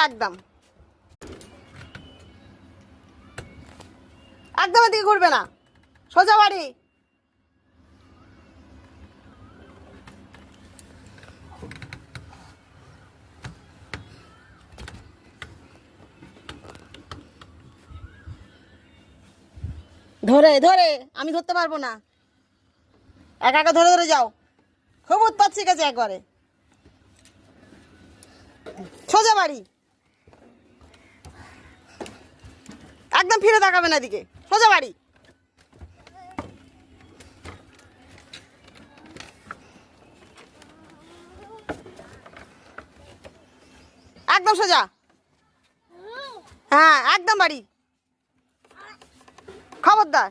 একদম একদম এদিকে ঘুরবে না, সোজা বাড়ি। ধরে ধরে আমি ধরতে পারবো না, একা একা ধরে ধরে যাও। খুব উৎপাত শিখেছে একবারে। সোজা বাড়ি, একদম ফিরে তাকাবে না এদিকে, সোজা বাড়ি। একদম সোজা, হ্যাঁ একদম বাড়ি, খবরদার।